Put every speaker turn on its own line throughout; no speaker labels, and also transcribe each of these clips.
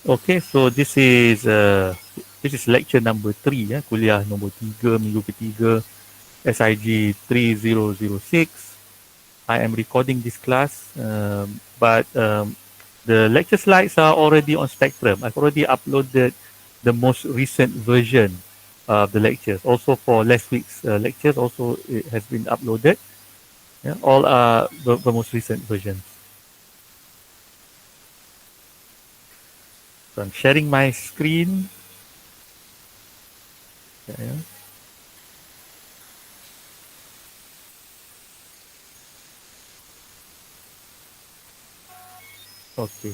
Okay, so this is lecture number 3 ya, kuliah nombor 3 minggu ketiga SIG 3006. I am recording this class, but the lecture slides are already on Spectrum. I've already uploaded the most recent version of the lectures. Also for last week's lectures, also it has been uploaded. Yeah, all are the most recent versions. So I'm sharing my screen. Yeah. Okay.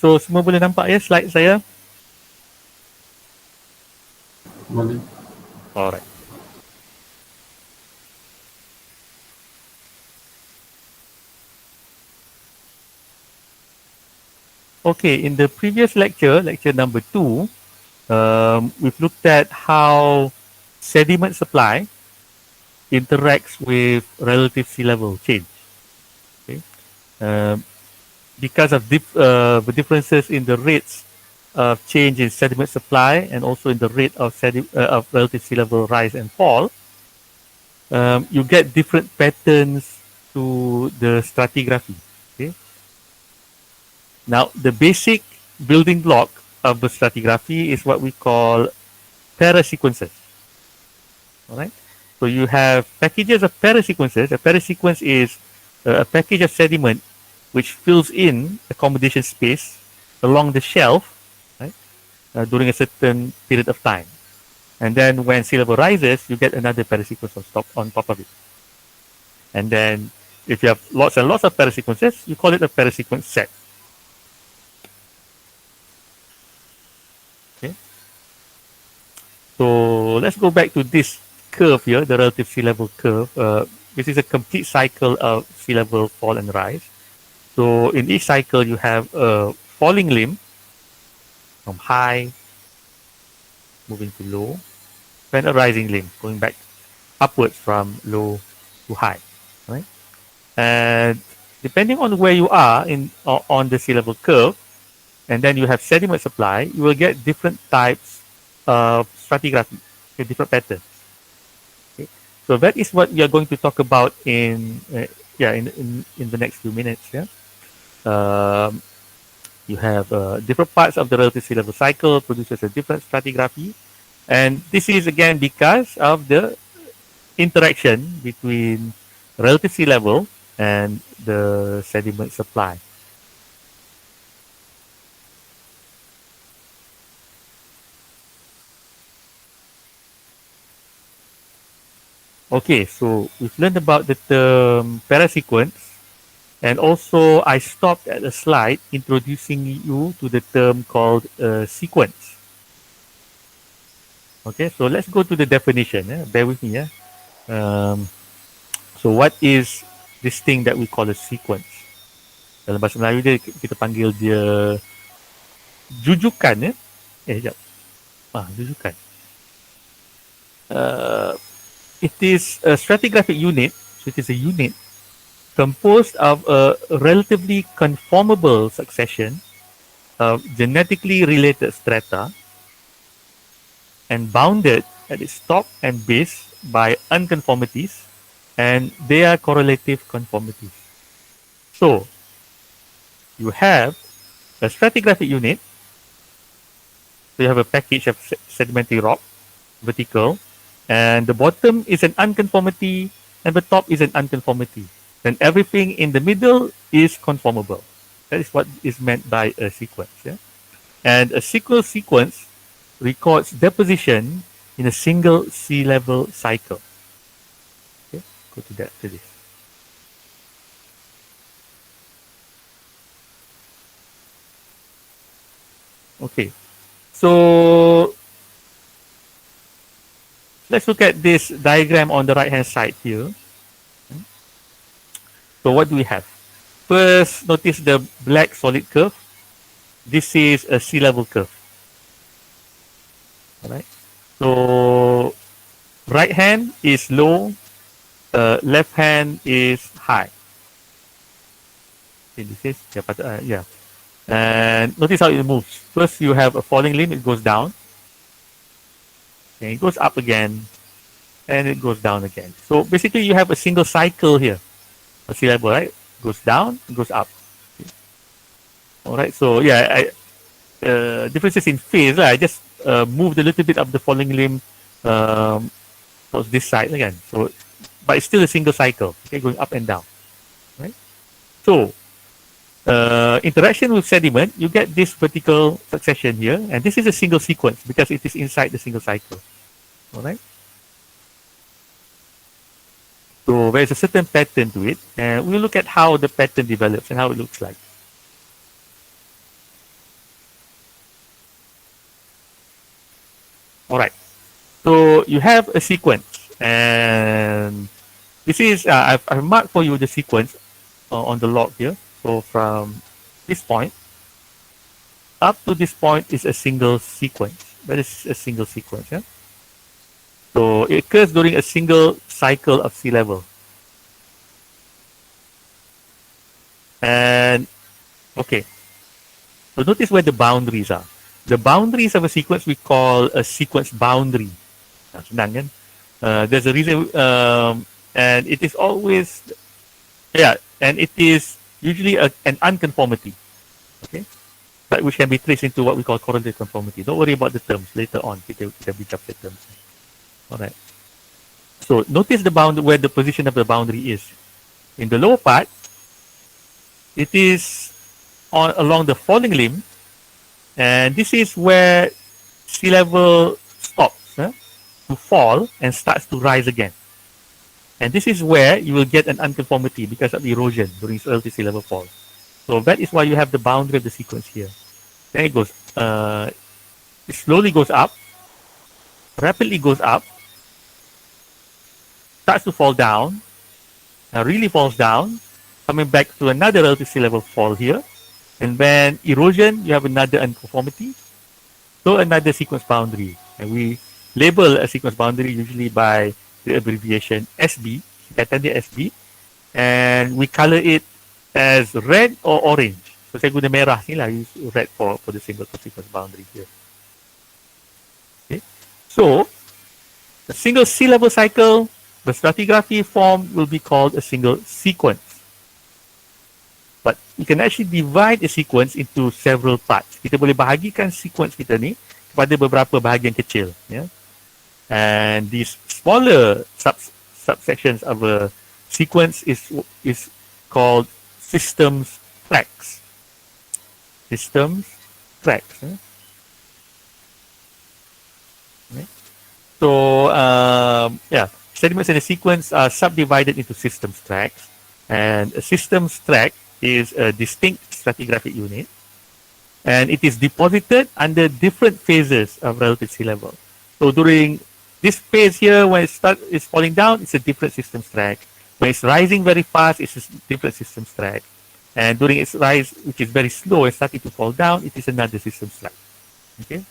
So semua boleh nampak ya slide saya?
Boleh.
Alright. Okay, in the previous lecture, lecture number 2, we've looked at how sediment supply interacts with relative sea level change. Okay? Um, because of the differences in the rates of change in sediment supply and also in the rate of, of relative sea level rise and fall, you get different patterns to the stratigraphy. Okay? Now, the basic building block of the stratigraphy is what we call parasequences. All right. So you have packages of parasequences. A parasequence is a package of sediment which fills in accommodation space along the shelf, right, during a certain period of time. And then when sea level rises, you get another parasequence on top of it. And then if you have lots and lots of parasequences, you call it a parasequence set. Okay. So let's go back to this curve here, the relative sea level curve. This is a complete cycle of sea level fall and rise. So in each cycle, you have a falling limb from high moving to low, then a rising limb going back upwards from low to high, right? And depending on where you are on the sea level curve, and then you have sediment supply, you will get different types of stratigraphy, okay, different patterns. Okay? So that is what we are going to talk about in the next few minutes. Yeah. Um, You have different parts of the relative sea level cycle produces a different stratigraphy. And this is again because of the interaction between relative sea level and the sediment supply. Okay, so we've learned about the term parasequence, and also I stopped at a slide introducing you to the term called sequence. Okay, so let's go to the definition. Bear with me. Um, so what is this thing that we call a sequence? Dalam bahasa Melayu dia kita panggil dia jujukan ya. Sekejap. Jujukan. Uh, it is a stratigraphic unit, so it is a unit composed of a relatively conformable succession of genetically related strata and bounded at its top and base by unconformities, and they are correlative conformities. So you have a stratigraphic unit. So you have a package of sedimentary rock, vertical, and the bottom is an unconformity and the top is an unconformity. Then everything in the middle is conformable. That is what is meant by a sequence. Yeah? And a sequence records deposition in a single sea level cycle. Okay, go to this. Okay, so let's look at this diagram on the right hand side here. So what do we have? First, notice the black solid curve. This is a sea level curve. All right. So right hand is low, left hand is high. Okay, this is yeah. And notice how it moves. First, you have a falling limb; it goes down, and it goes up again, and it goes down again. So basically, you have a single cycle here. A sea level, right? Goes down, goes up. All right. So yeah, differences in phase. I just moved a little bit of the falling limb towards this side again. So, but it's still a single cycle. Okay, going up and down. Right. So, interaction with sediment, you get this vertical succession here, and this is a single sequence because it is inside the single cycle. All right. So there is a certain pattern to it, and we'll look at how the pattern develops and how it looks like. All right. So you have a sequence, and this is I've marked for you the sequence on the log here. So from this point up to this point is a single sequence. That is a single sequence. Yeah. So it occurs during a single cycle of sea level. And okay, so notice where the boundaries are. The boundaries of a sequence we call a sequence boundary. Senang kan? There's a reason, and it is always, yeah, and it is usually an unconformity, okay, but which can be traced into what we call correlative conformity. Don't worry about the terms later on. Kita bicara the terms. All right. So notice the bound where the position of the boundary is. In the lower part, it is along the falling limb, and this is where sea level stops to fall and starts to rise again. And this is where you will get an unconformity because of erosion during relative sea level fall. So that is why you have the boundary of the sequence here. Then it goes, it slowly goes up, rapidly goes up, starts to fall down, really falls down, coming back to another relative sea level fall here. And then erosion, you have another unconformity. So another sequence boundary. And we label a sequence boundary usually by the abbreviation SB, singkatan dia SB. And we color it as red or orange. So saya guna merah ni lah, use red for the single sequence boundary here. Okay. So, a single sea level cycle, the stratigraphy form will be called a single sequence. But you can actually divide a sequence into several parts. Kita boleh bahagikan sequence kita ni kepada beberapa bahagian kecil. Yeah? And these smaller subsections of a sequence is called systems tracks. Systems tracks. Yeah? Okay. So, yeah, sediments in a sequence are subdivided into systems tracks. And a systems track is a distinct stratigraphic unit, and it is deposited under different phases of relative sea level. So during this phase here, when it's falling down, it's a different systems track. When it's rising very fast, it's a different systems track. And during its rise, which is very slow and starting to fall down, it is another systems track. Okay.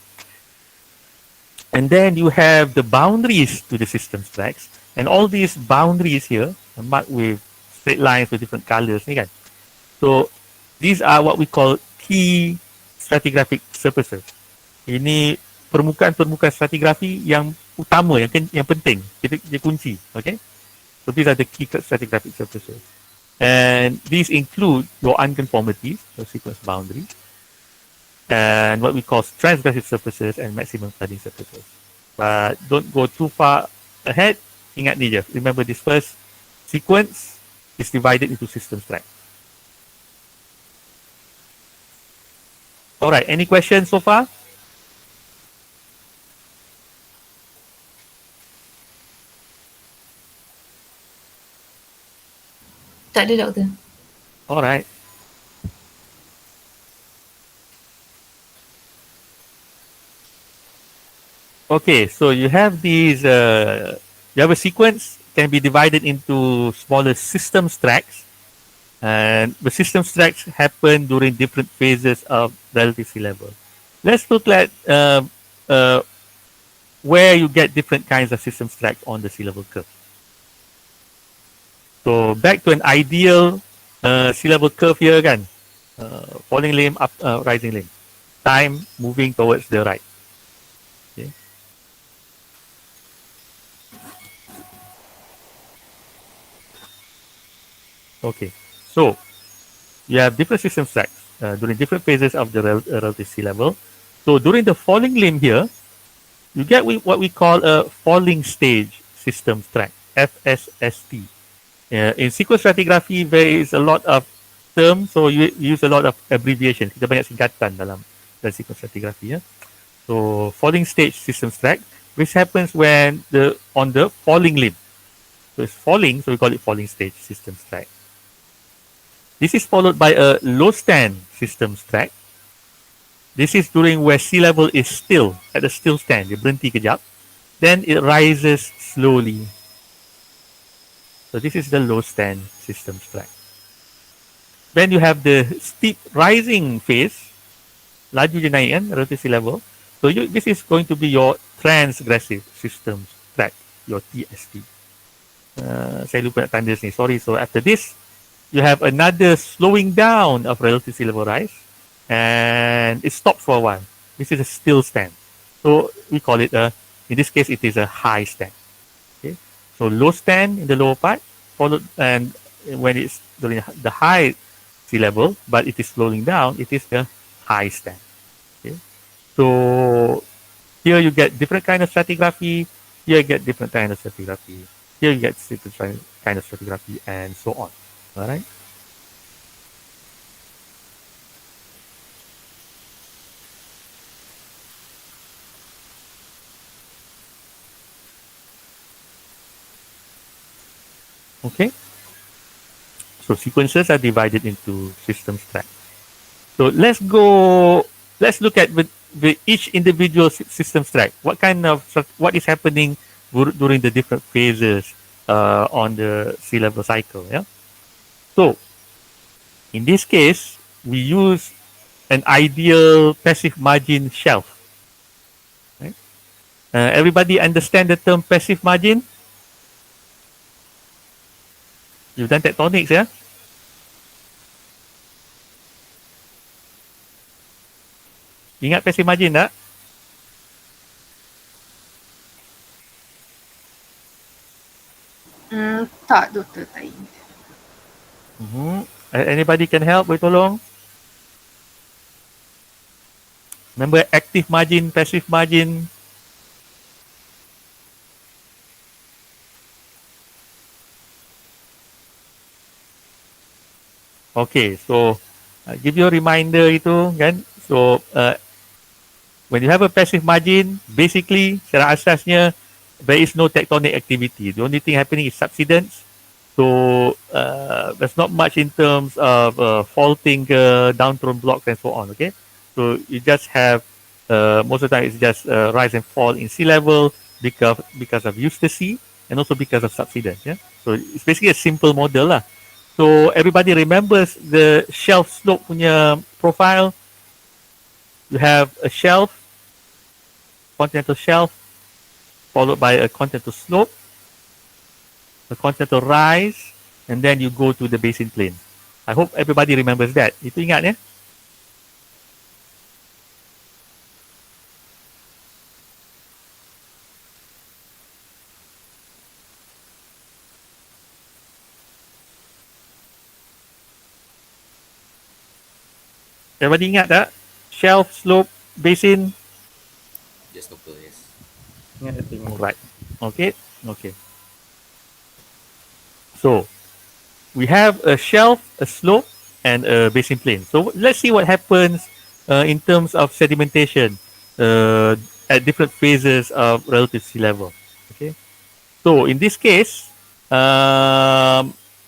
And then you have the boundaries to the systems tracks, and all these boundaries here are marked with straight lines with different colors. Ni kan? So, these are what we call key stratigraphic surfaces. Ini permukaan-permukaan stratigrafi yang utama, yang penting, dia kunci. Okay? So, these are the key stratigraphic surfaces. And these include your unconformities, your sequence boundaries, and what we call transgressive surfaces and maximum flooding surfaces. But don't go too far ahead. Ingat ni je. Remember this first sequence is divided into systems track. Alright, any questions so far?
Tak ada, Doktor.
Alright. Okay, so you have these, you have a sequence, can be divided into smaller systems tracks. And the systems tracks happen during different phases of relative sea level. Let's look at where you get different kinds of systems tracks on the sea level curve. So back to an ideal sea level curve here kan. Falling limb, up, rising limb. Time moving towards the right. Okay. Okay. So you have different system tracks during different phases of the relative sea level. So during the falling limb here, you get what we call a falling stage system track, FSST. In sequence stratigraphy, there is a lot of terms, so you use a lot of abbreviation. Kita banyak singkatan dalam sequence stratigraphy. Ya. So falling stage system track, which happens when on the falling limb. So it's falling, so we call it falling stage system track. This is followed by a low stand systems track. This is during where sea level is still, at a still stand. Dia berhenti kejap. Then it rises slowly. So this is the low stand systems track. Then you have the steep rising phase. Laju je naik kan, relative sea level. So this is going to be your transgressive systems track, your TST. Saya lupa nak tanda sini. Sorry. So after this, you have another slowing down of relative sea level rise. And it stops for a while. This is a still stand. So we call it in this case, it is a high stand. Okay. So low stand in the lower part, followed, and when it's during the high sea level, but it is slowing down, it is the high stand. Okay. So here you get different kind of stratigraphy. Here you get different kind of stratigraphy. Here you get different kind of stratigraphy, and so on. All right. Okay. So sequences are divided into systems tracks. So let's look at each individual system track. What is happening during the different phases on the sea level cycle. Yeah. So in this case, we use an ideal passive margin shelf. Right? Everybody understand the term passive margin? You've done tectonics, yeah? Ingat passive margin tak?
Tak, doktor, tak ingat.
Anybody can help? Boleh tolong? Remember active margin, passive margin? Okay, so give you a reminder itu kan. So when you have a passive margin, basically secara asasnya there is no tectonic activity. The only thing happening is subsidence. So there's not much in terms of faulting, downthrown blocks and so on. Okay, so you just have most of the time it's just rise and fall in sea level because of eustasy and also because of subsidence. Yeah, so it's basically a simple model lah. So everybody remembers the shelf slope punya profile. You have a shelf, continental shelf, followed by a continental slope, a continental rise, and then you go to the basin plane. I hope everybody remembers that. Itu ingat ya? Everybody ingat tak? Shelf, slope, basin.
Yes, doctor, yes.
Right. Okay. Okay. So we have a shelf, a slope, and a basin plane. So let's see what happens in terms of sedimentation at different phases of relative sea level. Okay. So in this case,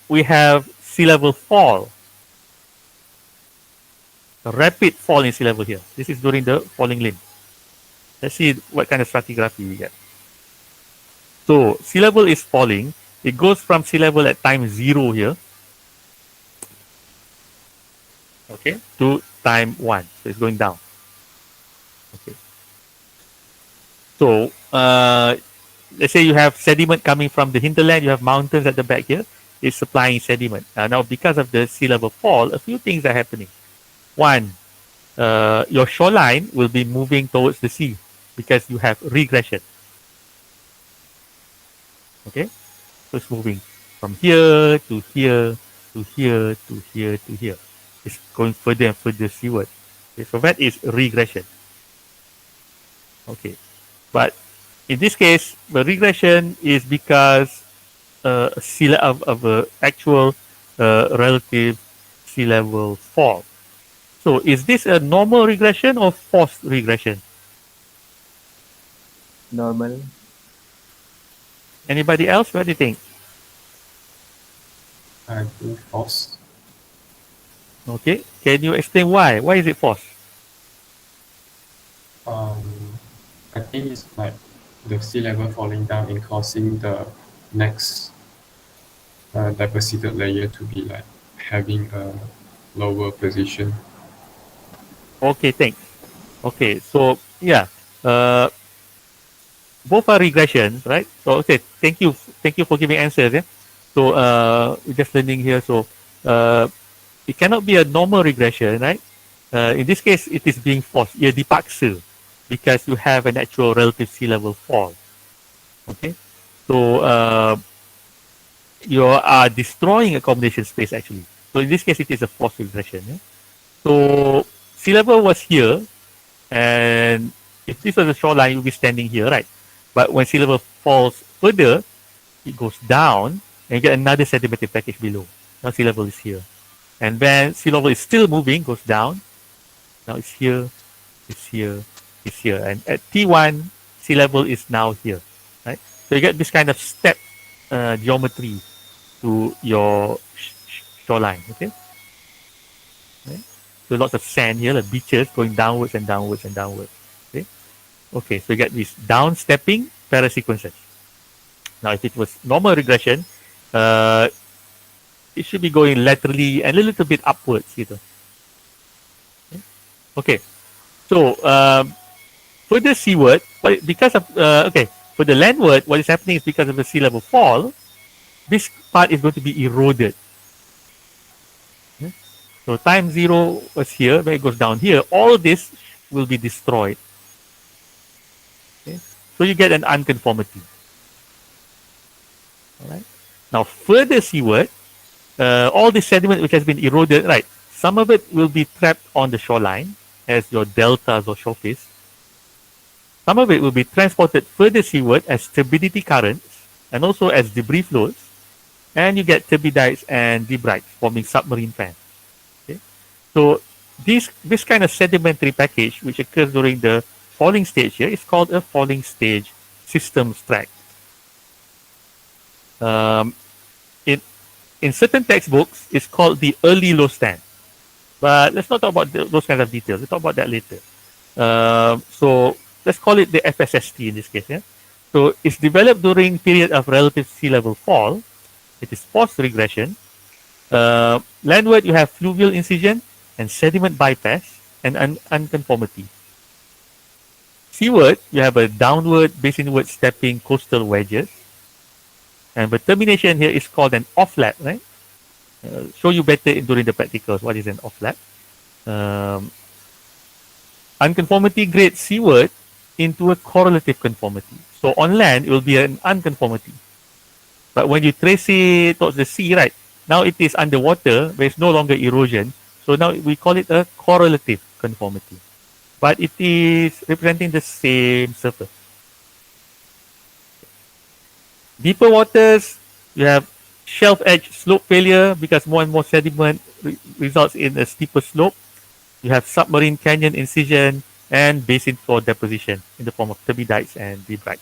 we have sea level fall. A rapid fall in sea level here. This is during the falling limb. Let's see what kind of stratigraphy we get. So sea level is falling. It goes from sea level at time 0 here, okay, to time 1. So it's going down. Okay. So let's say you have sediment coming from the hinterland. You have mountains at the back here. is supplying sediment. Now, because of the sea level fall, a few things are happening. One, your shoreline will be moving towards the sea because you have regression. Okay, so it's moving from here to here to here to here to here. It's going further and further seaward. Okay, so that is regression. Okay, but in this case, the regression is because of actual relative sea level fall. So is this a normal regression or forced regression?
Normal.
Anybody else? What do you think?
I think false.
Okay, can you explain why? Why is it forced?
I think it's like the sea level falling down and causing the next deposited layer to be like having a lower position.
Okay, thanks. Okay, so yeah, uh, both are regressions, right? So okay, thank you for giving answers. Yeah. So we're just learning here. So it cannot be a normal regression, right? In this case, it is being forced. Ia dipaksa because you have an actual relative sea level fall. Okay, so you are destroying accommodation space actually. So in this case, it is a forced regression. Yeah? So sea level was here, and if this was a shoreline, you'll be standing here, right? But when sea level falls further, it goes down and you get another sedimentary package below. Now sea level is here. And then sea level is still moving, goes down. Now it's here, it's here, it's here. And at T1, sea level is now here, right? So you get this kind of step geometry to your shoreline, okay? Right? So lots of sand here, like beaches going downwards and downwards and downwards. Okay, okay, so you get these down-stepping parasequences. Now, if it was normal regression, it should be going laterally and a little bit upwards. Gitu. Okay, so further seaward, because of for the landward, what is happening is because of the sea level fall, this part is going to be eroded. So time zero was here, when it goes down here, all this will be destroyed. Okay? So you get an unconformity. All right. Now further seaward, all the sediment which has been eroded, right? Some of it will be trapped on the shoreline as your deltas or shore face. Some of it will be transported further seaward as turbidity currents and also as debris flows. And you get turbidites and debrites forming submarine fans. Okay? So this kind of sedimentary package which occurs during the falling stage here is called a falling stage systems tract. In certain textbooks, it's called the early low stand. But let's not talk about those kinds of details. We'll talk about that later. So let's call it the FSST in this case. Yeah? So it's developed during period of relative sea level fall. It is forced regression. Landward, you have fluvial incision and sediment bypass and unconformity. Seaward, you have a downward, basinward stepping coastal wedges. And the termination here is called an offlap, right? Show you better during the practicals what is an offlap. Unconformity grades seaward into a correlative conformity. So on land, it will be an unconformity. But when you trace it towards the sea, right, now it is underwater, there is no longer erosion. So now we call it a correlative conformity. But it is representing the same surface. Deeper waters, you have shelf edge slope failure because more and more sediment results in a steeper slope. You have submarine canyon incision and basin floor deposition in the form of turbidites and debrites.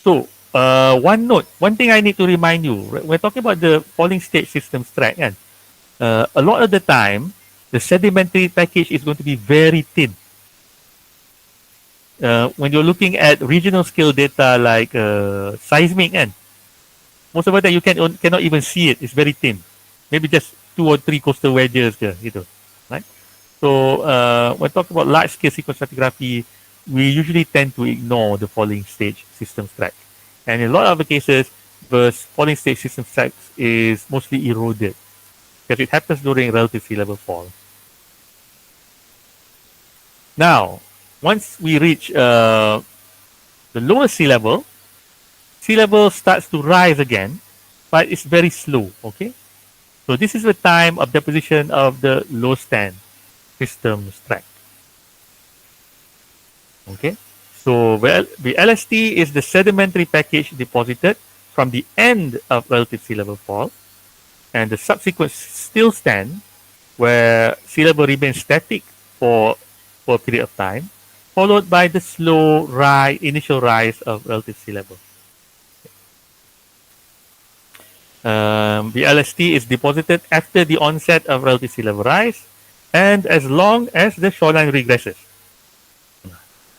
So, one thing I need to remind you, we're talking about the falling stage systems tract, and a lot of the time, the sedimentary package is going to be very thin. When you're looking at regional scale data like seismic, and most of the time you cannot even see it. It's very thin. Maybe just 2 or 3 coastal wedges je, gitu, right? So when talking about large-scale sequence stratigraphy, we usually tend to ignore the falling stage system track, and in a lot of the cases, the falling stage system track is mostly eroded because it happens during relative sea level fall. Now, once we reach the lower sea level starts to rise again, but it's very slow. Okay, so this is the time of deposition of the low stand system track. Okay, so well, the LST is the sedimentary package deposited from the end of relative sea level fall, and the subsequent still stand where sea level remains static for a period of time, followed by the slow initial rise of relative sea level. The LST is deposited after the onset of relative sea level rise and as long as the shoreline regresses.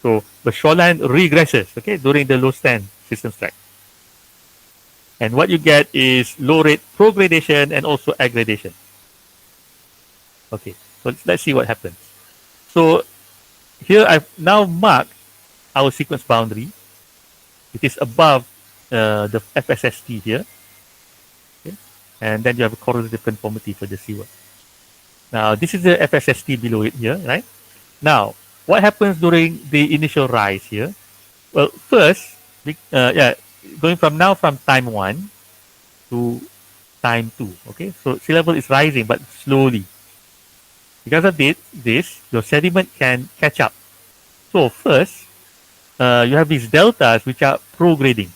So the shoreline regresses, okay, during the low stand system track. And what you get is low rate progradation and also aggradation. Okay, so let's see what happens. So here I've now marked our sequence boundary. It is above the FSST here. Okay? And then you have a correlative conformity for the seaward. Now, this is the FSST below it here, right? Now, what happens during the initial rise here? Well, first, going from time 1 to time 2, okay? So sea level is rising, but slowly. Because of this, your sediment can catch up. So first, you have these deltas which are prograding.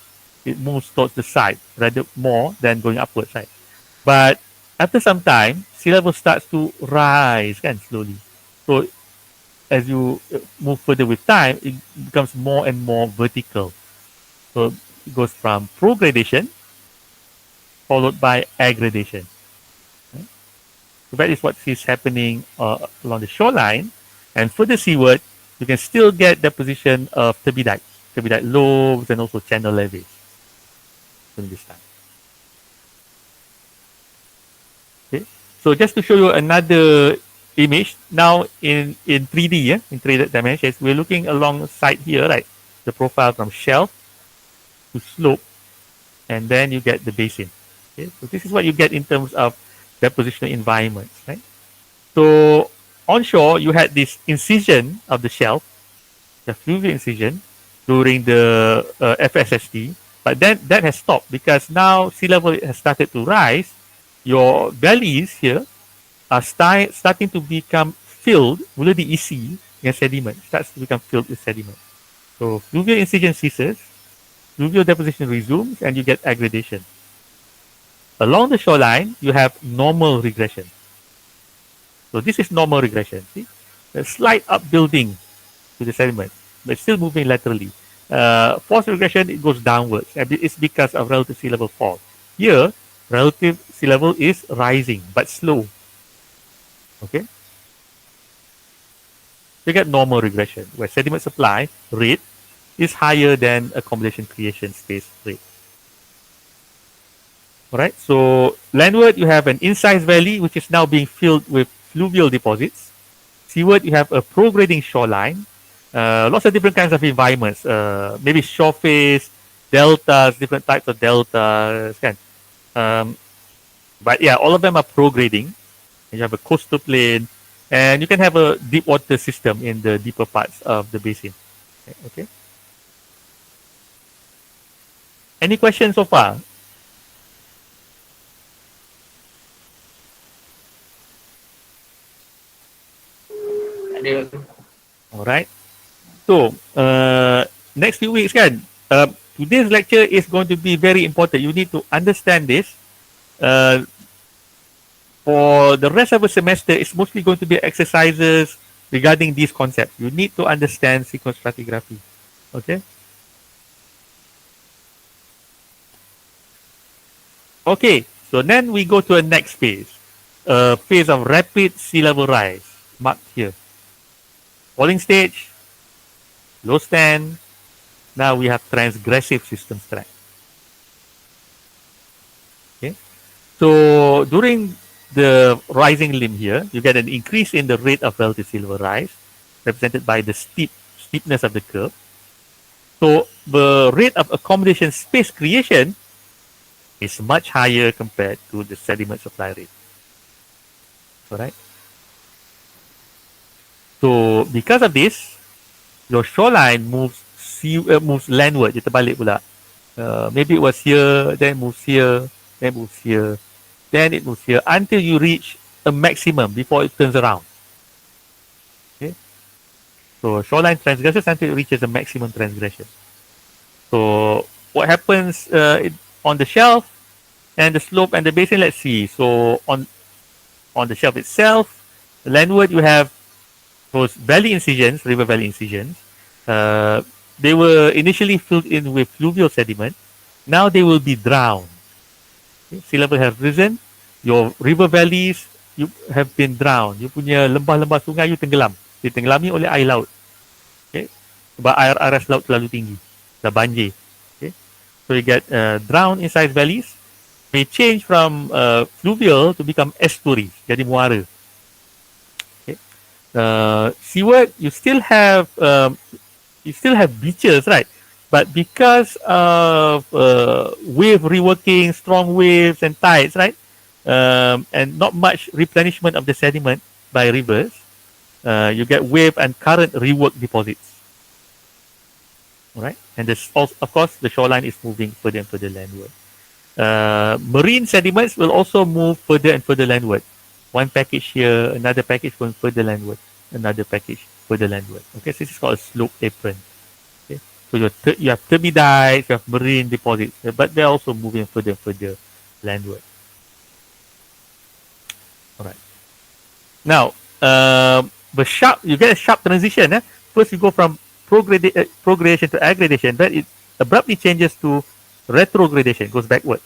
It moves towards the side rather more than going upwards, right? But after some time, sea level starts to rise and slowly. So as you move further with time, it becomes more and more vertical. So it goes from progradation followed by aggradation. Right? So that is what is happening along the shoreline. And further seaward, you can still get deposition of turbidite lobes, and also channel levees during this time. Okay. So just to show you another image, now in 3D, in 3 dimensions, we're looking alongside here, right? The profile from shelf to slope, and then you get the basin. Okay. So this is what you get in terms of depositional environments, right? So onshore, you had this incision of the shelf, the fluvial incision during the FSST, but then that has stopped because now sea level has started to rise. Your valleys here are starting to become filled, mula diisi dengan sediment, starts to become filled with sediment. So fluvial incision ceases, fluvial deposition resumes, and you get aggradation. Along the shoreline, you have normal regression. So this is normal regression. See, a slight upbuilding to the sediment, but still moving laterally. Forced regression, it goes downwards, and it's because of relative sea level fall. Here, relative sea level is rising, but slow. Okay? You get normal regression, where sediment supply rate is higher than accumulation creation space rate. Alright, so landward, you have an incised valley, which is now being filled with fluvial deposits. Seaward, you have a prograding shoreline. Lots of different kinds of environments. Maybe shore face, deltas, different types of deltas. But yeah, all of them are prograding. You have a coastal plain, and you can have a deep water system in the deeper parts of the basin. Okay. Any questions so far? All right. So next few weeks, today's lecture is going to be very important. You need to understand this. For the rest of the semester, it's mostly going to be exercises regarding these concepts. You need to understand sequence stratigraphy. Okay. Okay. So then we go to a next phase. Phase of rapid sea level rise, marked here. Falling stage, low stand. Now we have transgressive system track. Okay. So during the rising limb here, you get an increase in the rate of relative sea level rise, represented by the steepness of the curve. So the rate of accommodation space creation is much higher compared to the sediment supply rate. Alright. So because of this, your shoreline moves landward. Dia terbalik pula. Maybe it was here, then moves here, then moves here, then it moves here until you reach a maximum before it turns around. Okay. So shoreline transgresses until it reaches a maximum transgression. So what happens on the shelf and the slope and the basin? Let's see. So on the shelf itself, landward you have those valley incisions, river valley incisions. They were initially filled in with fluvial sediment. Now they will be drowned. Okay? Sea level have risen. Your river valleys you have been drowned. You punya lembah-lembah sungai you tenggelam. Ditenggelami oleh air laut. Okay? Sebab air aras laut terlalu tinggi. Dah banjir. Okay? So you get drowned inside valleys. May change from fluvial to become estuaries. Jadi muara. Seaward, you still have beaches, right? But because of wave reworking, strong waves and tides, right, and not much replenishment of the sediment by rivers, you get wave and current rework deposits. All right, and this also, of course, the shoreline is moving further and further landward. Marine sediments will also move further and further landward. One package here, another package going further landward, another package further landward. Okay, so this is called a slope apron. Okay, so you have turbidites, you have marine deposits, but they're also moving further and further landward. All right. Now, you get a sharp transition. First, you go from progradation to aggradation, then it abruptly changes to retrogradation, goes backwards.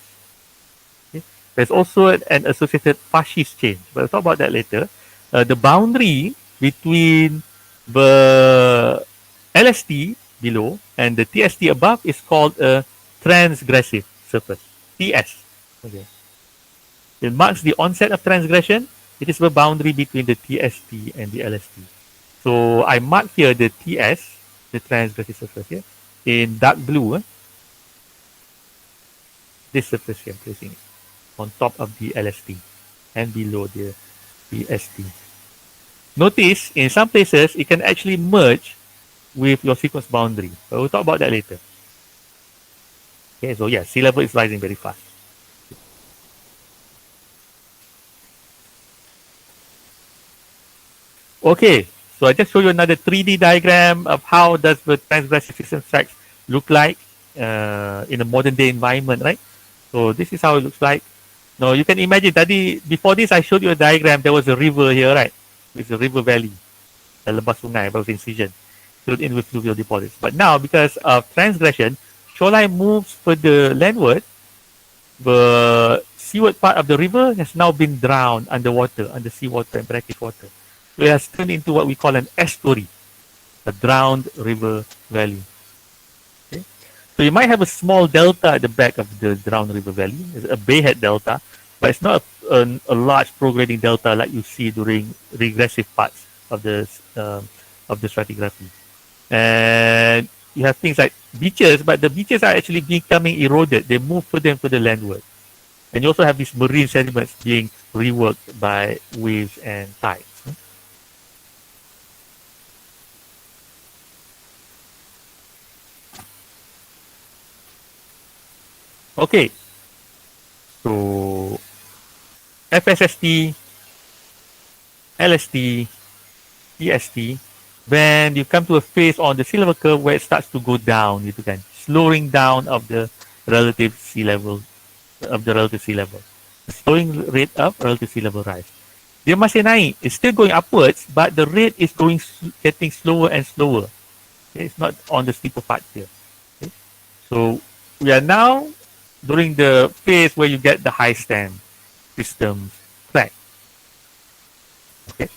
There's also an associated fascist change, but we'll talk about that later. The boundary between the LST below and the TST above is called a transgressive surface, TS. Okay. It marks the onset of transgression. It is the boundary between the TST and the LST. So I mark here the TS, the transgressive surface here, in dark blue. This surface here, I'm placing it on top of the LST and below the TST. Notice in some places it can actually merge with your sequence boundary, but we'll talk about that later. Okay, so yeah, sea level is rising very fast. Okay, so I just show you another 3D diagram of how does the transgressive sequence tracks look like in a modern day environment, right? So this is how it looks like. Now you can imagine that before this I showed you a diagram. There was a river here, right? With a river valley, a lembah sungai, was incision, filled in with fluvial deposits. But now, because of transgression, shoreline moves further landward. The seaward part of the river has now been drowned underwater, under seawater and brackish water. So it has turned into what we call an estuary, a drowned river valley. Okay? So you might have a small delta at the back of the drowned river valley, it's a bayhead delta, but it's not a large prograding delta like you see during regressive parts of the stratigraphy. And you have things like beaches, but the beaches are actually becoming eroded. They move further and further landward. And you also have these marine sediments being reworked by waves and tides. Okay, so FSST, LST, TST, when you come to a phase on the sea level curve where it starts to go down, gitu kan, slowing down of the relative sea level, slowing rate of relative sea level rise. Dia masih naik, it's still going upwards, but the rate is getting slower and slower. Okay? It's not on the steeper part here. Okay? So we are now during the phase where you get the high stand systems track. Okay,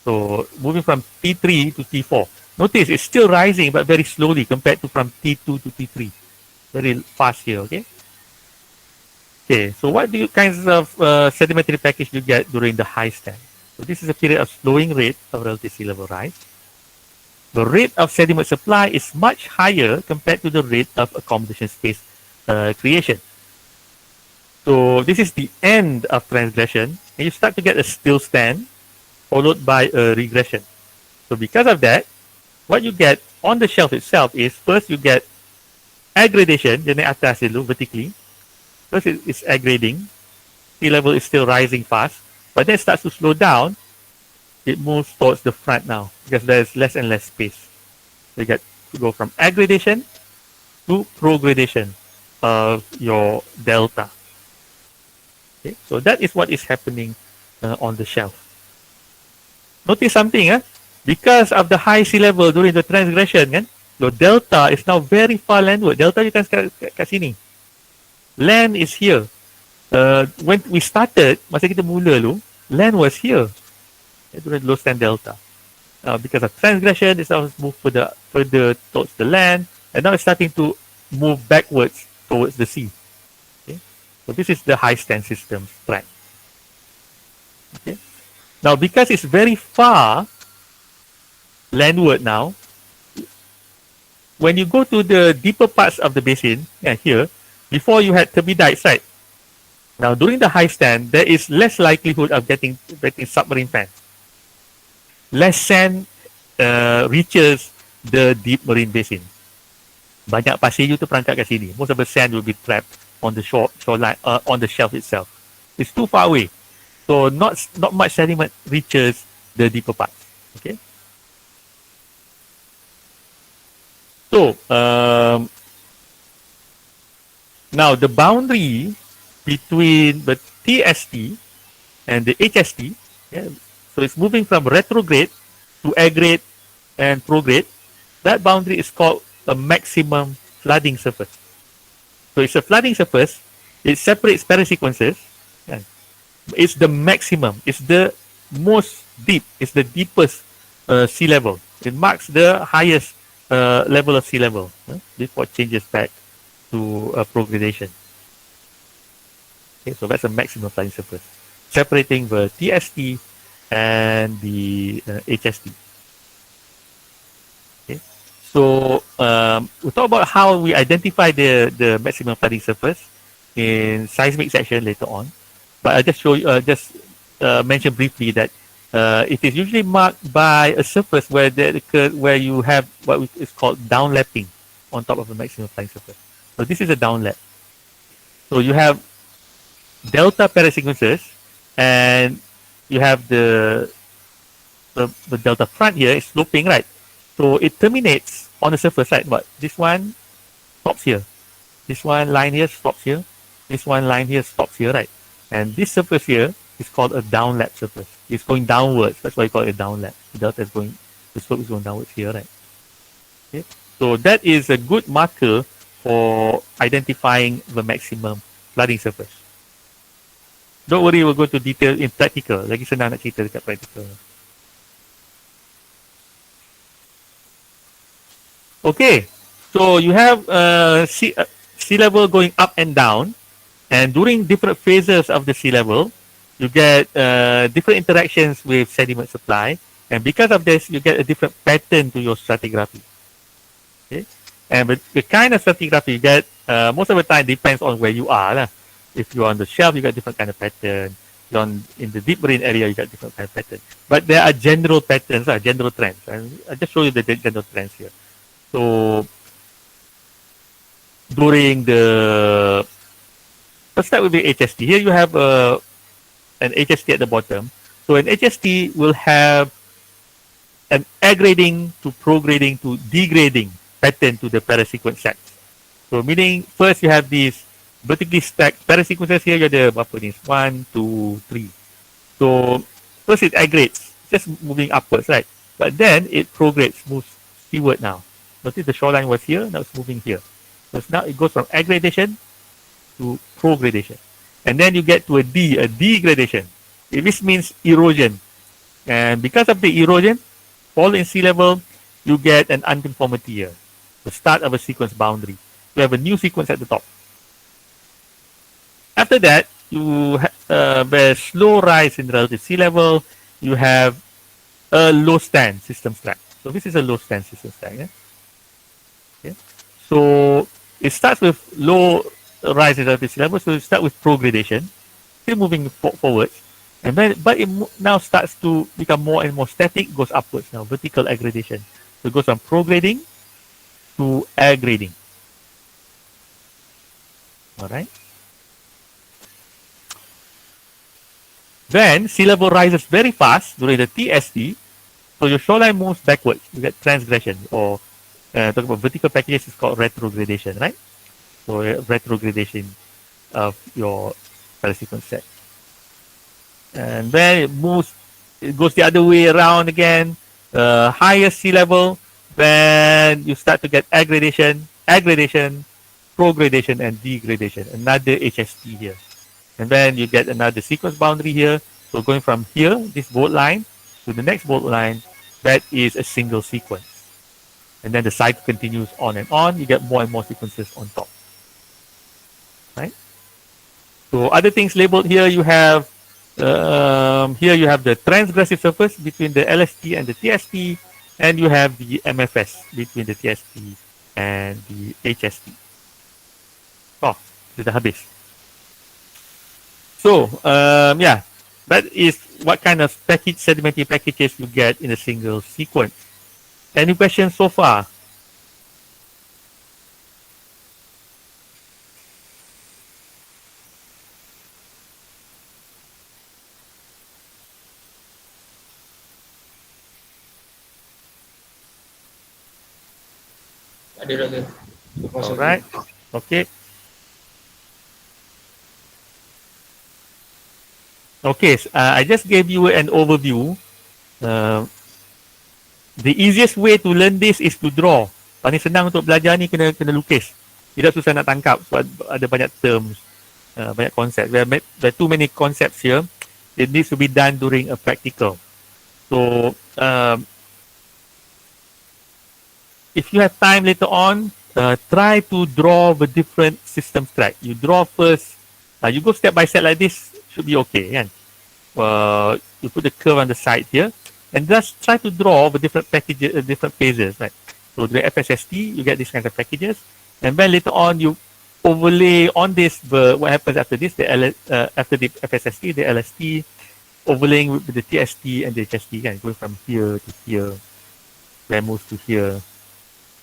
so moving from T3 to T4. Notice it's still rising but very slowly compared to from T2 to T3. Very fast here, okay? Okay, so what kinds of sedimentary package do you get during the high stand? So this is a period of slowing rate of relative sea level rise. The rate of sediment supply is much higher compared to the rate of accommodation space creation. So this is the end of transgression, and you start to get a still stand followed by a regression. So because of that, what you get on the shelf itself is first you get aggradation, dia naik atas dulu vertically. First it's aggrading, sea level is still rising fast, but then it starts to slow down. It moves towards the front now because there's less and less space. You get to go from aggradation to progradation of your delta. Okay, so that is what is happening on the shelf. Notice something, because of the high sea level during the transgression, kan, your delta is now very far landward. Delta you can kat sini. Land is here. When we started, masa kita mula dulu, land was here. During low stand delta. Because of transgression, it's now moved further towards the land, and now it's starting to move backwards towards the sea. Okay? So this is the high stand system track. Okay? Now, because it's very far landward now, when you go to the deeper parts of the basin, here, before you had turbidites, right? Now, during the high stand, there is less likelihood of getting submarine fans. Less sand reaches the deep marine basin. Banyak pasir you terperangkap kat sini. Most of the sand will be trapped on the shoreline, on the shelf itself. It's too far away. So not much sediment reaches the deeper parts. Okay. So now the boundary between the TST and the HST, so it's moving from retrograde to aggrade and prograde. That boundary is called a maximum flooding surface. So it's a flooding surface. It separates parasequences. It's the maximum. It's the most deep. It's the deepest sea level. It marks the highest level of sea level before it changes back to progradation. Okay, so that's a maximum flooding surface, separating the TST and the HST. Okay, so we'll talk about how we identify the maximum flooding surface in seismic section later on. But I'll just show you, mention briefly that it is usually marked by a surface where where you have what is called downlapping on top of the maximum flooding surface. So this is a downlap. So you have delta parasequences, and you have the delta front here is sloping, right? So it terminates on the surface, right? But this one stops here. This one line here stops here. This one line here stops here, right? And this surface here is called a downlap surface. It's going downwards. That's why you call it a downlap. The delta is going, the slope is going downwards here, right? Okay. So that is a good marker for identifying the maximum flooding surface. Don't worry, we'll go to detail in practical. Lagi senang nak cerita dekat practical. Okay, so you have sea level going up and down, and during different phases of the sea level, you get different interactions with sediment supply, and because of this, you get a different pattern to your stratigraphy. Okay, and the kind of stratigraphy you get most of the time depends on where you are. If you're on the shelf, you got different kind of pattern. You're in the deep marine area, you got different kind of pattern. But there are general patterns, general trends. And I'll just show you the general trends here. So during the, let's start with the HST. Here you have an HST at the bottom. So an HST will have an aggrading to prograding to degrading pattern to the parasequence sets. So meaning first you have these vertically stacked parasequences here. You ada berapa ni? 1, 2, 3. So first it aggrades, just moving upwards, right? But then it progrades, moves seaward now. Notice the shoreline was here, now it's moving here. So now it goes from aggradation to progradation. And then you get to a degradation. This means erosion. And because of the erosion, fall in sea level, you get an unconformity here. The start of a sequence boundary. You have a new sequence at the top. After that, you where slow rise in relative sea level, you have a low stand system stack. So this is a low stand system stack. Yeah? Okay. So it starts with low rise in relative sea level. So you start with progradation, still moving forwards, and then but it now starts to become more and more static. Goes upwards now, vertical aggradation. So it goes from prograding to aggrading. All right. Then sea level rises very fast during the TST, so your shoreline moves backwards. You get transgression, or talk about vertical packages is called retrogradation, right? So retrogradation of your color sequence set. And then it goes the other way around again. Higher sea level, then you start to get aggradation, progradation, and degradation. Another HST here. And then you get another sequence boundary here. So going from here, this bold line, to the next bold line, that is a single sequence. And then the cycle continues on and on. You get more and more sequences on top. Right? So other things labeled here, you have here you have the transgressive surface between the LST and the TST, and you have the MFS between the TST and the HST. Oh, sudah habis. So, yeah, that is what kind of sedimentary packages you get in a single sequence. Any questions so far? All right. Okay. Okay. I just gave you an overview. The easiest way to learn this is to draw. Paling senang untuk belajar ni kena lukis. Tidak susah nak tangkap. So ada banyak terms, banyak konsep. There are too many concepts here. It needs to be done during a practical. So if you have time later on, try to draw the different system track. You draw first. You go step by step like this. Should be okay. Kan? You put the curve on the side here. And just try to draw the different packages, different phases, right? So the FSST, you get these kinds of packages, and then later on you overlay on this. What happens after this? After the FSST, the LST, overlaying with the TST and the HST, going from here to here, then moves to here,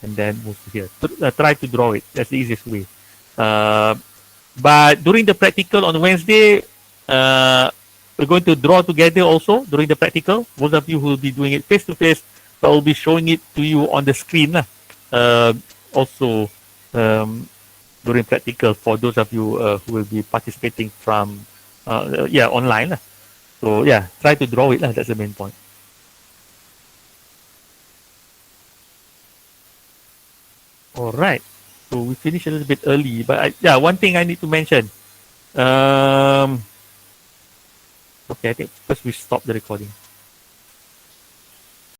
and then moves to here. So, try to draw it. That's the easiest way. But during the practical on Wednesday, we're going to draw together also during the practical. Those of you who will be doing it face to face, I will be showing it to you on the screen. Also during practical for those of you who will be participating from online. So yeah, try to draw it. That's the main point. All right. So we finished a little bit early, but one thing I need to mention. Okay, I think first we stop the recording.